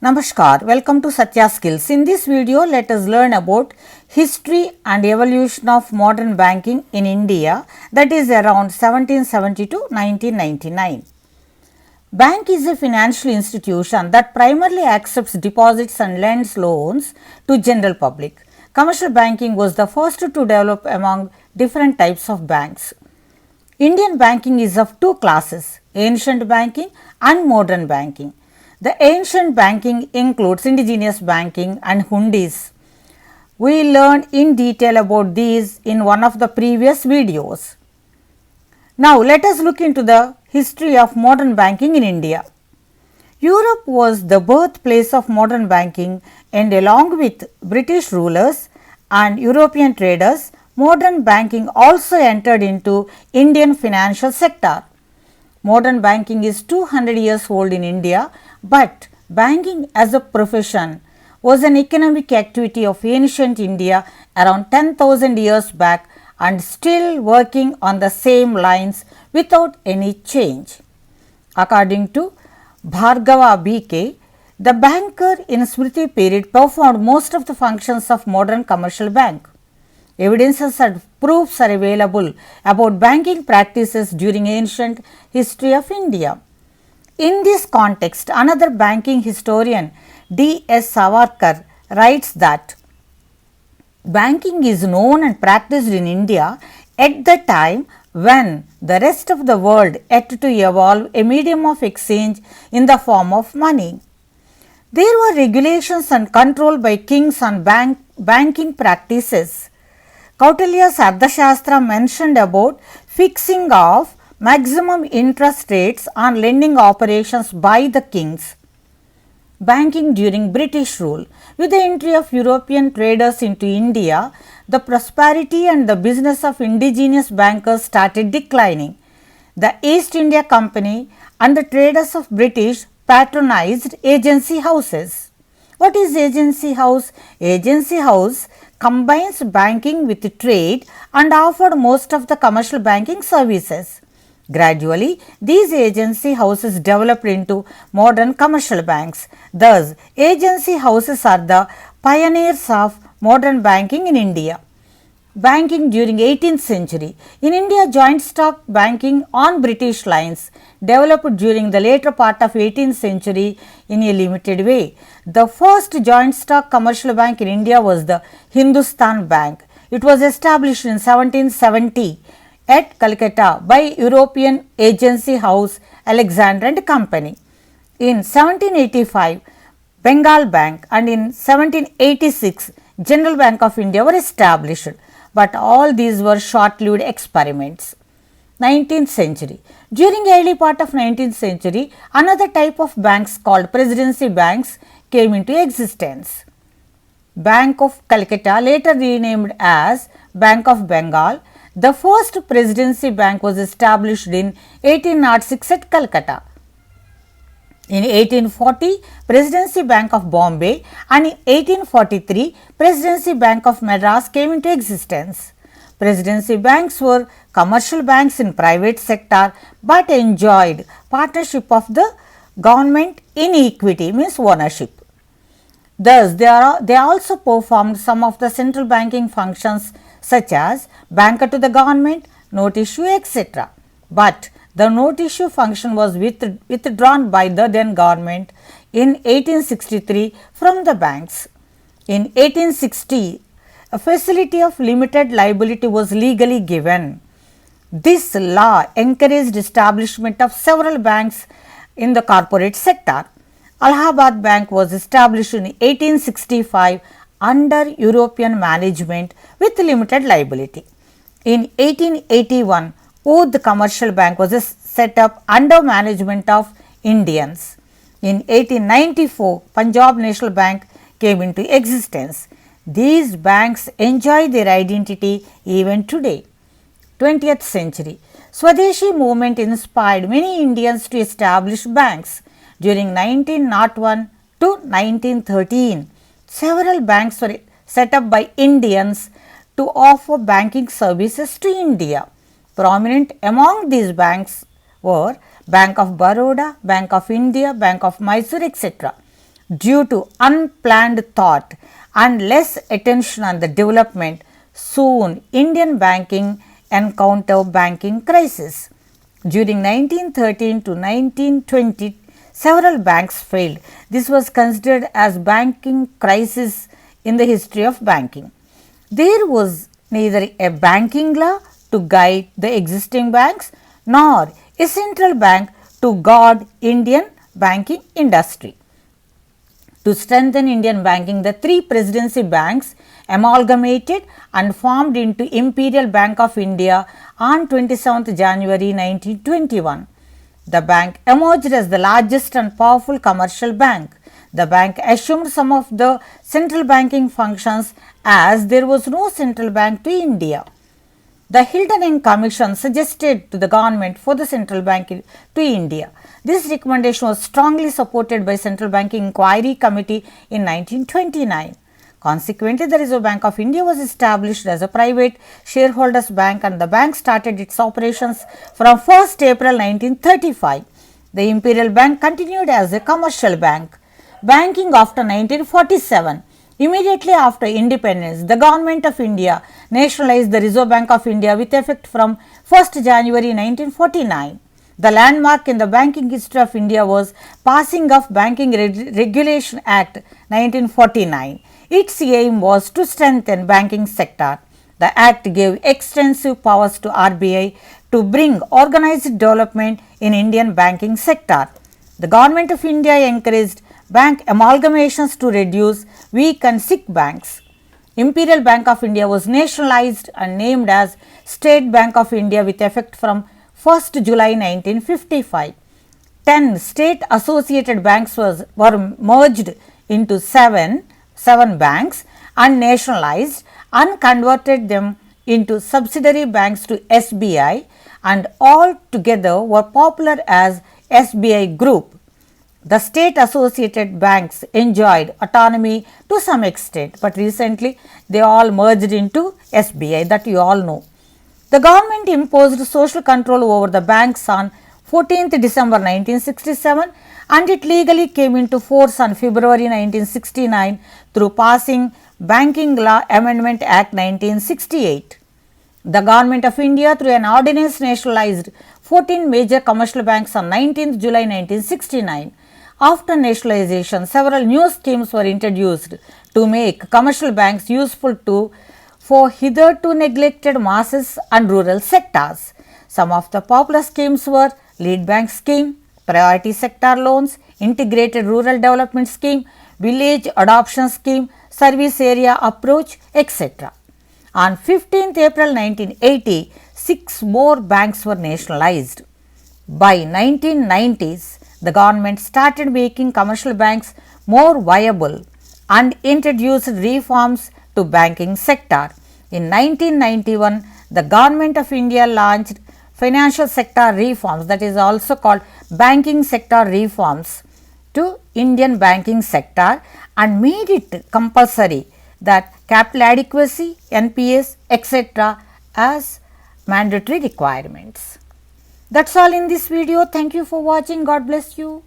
Namaskar, welcome to Satya Skills. In this video, let us learn about history and evolution of modern banking in India, that is around 1770 to 1999. Bank is a financial institution that primarily accepts deposits and lends loans to general public. Commercial banking was the first to develop among different types of banks. Indian banking is of two classes, ancient banking and modern banking. The ancient banking includes indigenous banking and Hundis. We learned in detail about these in one of the previous videos. Now, let us look into the history of modern banking in India. Europe was the birthplace of modern banking, and along with British rulers and European traders, modern banking also entered into Indian financial sector. Modern banking is 200 years old in India, but banking as a profession was an economic activity of ancient India around 10,000 years back and still working on the same lines without any change. According to Bhargava BK, the banker in Smriti period performed most of the functions of modern commercial bank. Evidences and proofs are available about banking practices during ancient history of India. In this context, another banking historian D. S. Savarkar writes that banking is known and practiced in India at the time when the rest of the world had to evolve a medium of exchange in the form of money. There were regulations and control by kings on banking practices. Kautilya's Ardhashastra mentioned about fixing of maximum interest rates on lending operations by the kings. Banking during British rule. With the entry of European traders into India, the prosperity and the business of indigenous bankers started declining. The East India Company and the traders of British patronized agency houses. What is agency house? Agency house combines banking with trade and offered most of the commercial banking services. Gradually, these agency houses developed into modern commercial banks. Thus, agency houses are the pioneers of modern banking in India. Banking during 18th century. In India, joint stock banking on British lines developed during the later part of 18th century in a limited way. The first joint stock commercial bank in India was the Hindustan Bank. It was established in 1770 at Calcutta by European agency house Alexander and Company. In 1785, Bengal Bank and in 1786, General Bank of India were established, but all these were short-lived experiments. 19th century. During early part of 19th century, another type of banks called presidency banks came into existence. Bank of Calcutta, later renamed as Bank of Bengal. The first presidency bank was established in 1806 at Calcutta. In 1840, Presidency Bank of Bombay and in 1843, Presidency Bank of Madras came into existence. Presidency banks were commercial banks in private sector, but enjoyed partnership of the government in equity, means ownership. Thus, they also performed some of the central banking functions such as banker to the government, note issue, etc. But the note issue function was withdrawn by the then government in 1863 from the banks. In 1860, a facility of limited liability was legally given. This law encouraged establishment of several banks in the corporate sector. Allahabad Bank was established in 1865 under European management with limited liability. In 1881, Oudh Commercial Bank was set up under management of Indians. In 1894, Punjab National Bank came into existence. These banks enjoy their identity even today. 20th century. Swadeshi movement inspired many Indians to establish banks. During 1901 to 1913, several banks were set up by Indians to offer banking services to India. Prominent among these banks were Bank of Baroda, Bank of India, Bank of Mysore, etc. due to unplanned thought and less attention on the development, soon Indian banking encountered banking crisis. During 1913 to 1920, several banks failed. This was considered as banking crisis in the history of banking. There was neither a banking law to guide the existing banks nor a central bank to guard Indian banking industry. To strengthen Indian banking, the three presidency banks amalgamated and formed into Imperial Bank of India on 27th January 1921. The bank emerged as the largest and powerful commercial bank. The bank assumed some of the central banking functions as there was no central bank to India. The Hilton Young Commission suggested to the government for the central bank to India. This recommendation was strongly supported by Central Banking Enquiry Committee in 1929. Consequently, the Reserve Bank of India was established as a private shareholders bank and the bank started its operations from 1st April 1935. The Imperial Bank continued as a commercial bank. Banking after 1947. Immediately after independence, the Government of India nationalized the Reserve Bank of India with effect from 1st January 1949. The landmark in the banking history of India was passing of Banking Regulation Act 1949. Its aim was to strengthen banking sector. The act gave extensive powers to RBI to bring organized development in Indian banking sector. The Government of India encouraged bank amalgamations to reduce weak and sick banks. Imperial Bank of India was nationalized and named as State Bank of India with effect from 1st July 1955. 10 state associated banks were merged into seven banks and nationalized and converted them into subsidiary banks to SBI and all together were popular as SBI Group. The state associated banks enjoyed autonomy to some extent, but recently they all merged into SBI, that you all know. The government imposed social control over the banks on 14th December 1967 and it legally came into force on February 1969 through passing Banking Law Amendment Act 1968. The Government of India through an ordinance nationalized 14 major commercial banks on 19th July 1969. After nationalization, several new schemes were introduced to make commercial banks useful for hitherto neglected masses and rural sectors. Some of the popular schemes were Lead Bank Scheme, Priority Sector Loans, Integrated Rural Development Scheme, Village Adoption Scheme, Service Area Approach, etc. On 15th April 1980, 6 more banks were nationalized. By 1990s, the government started making commercial banks more viable and introduced reforms to banking sector. In 1991, the Government of India launched financial sector reforms, that is also called banking sector reforms, to Indian banking sector and made it compulsory that capital adequacy, NPS, etc. as mandatory requirements. That's all in this video. Thank you for watching. God bless you.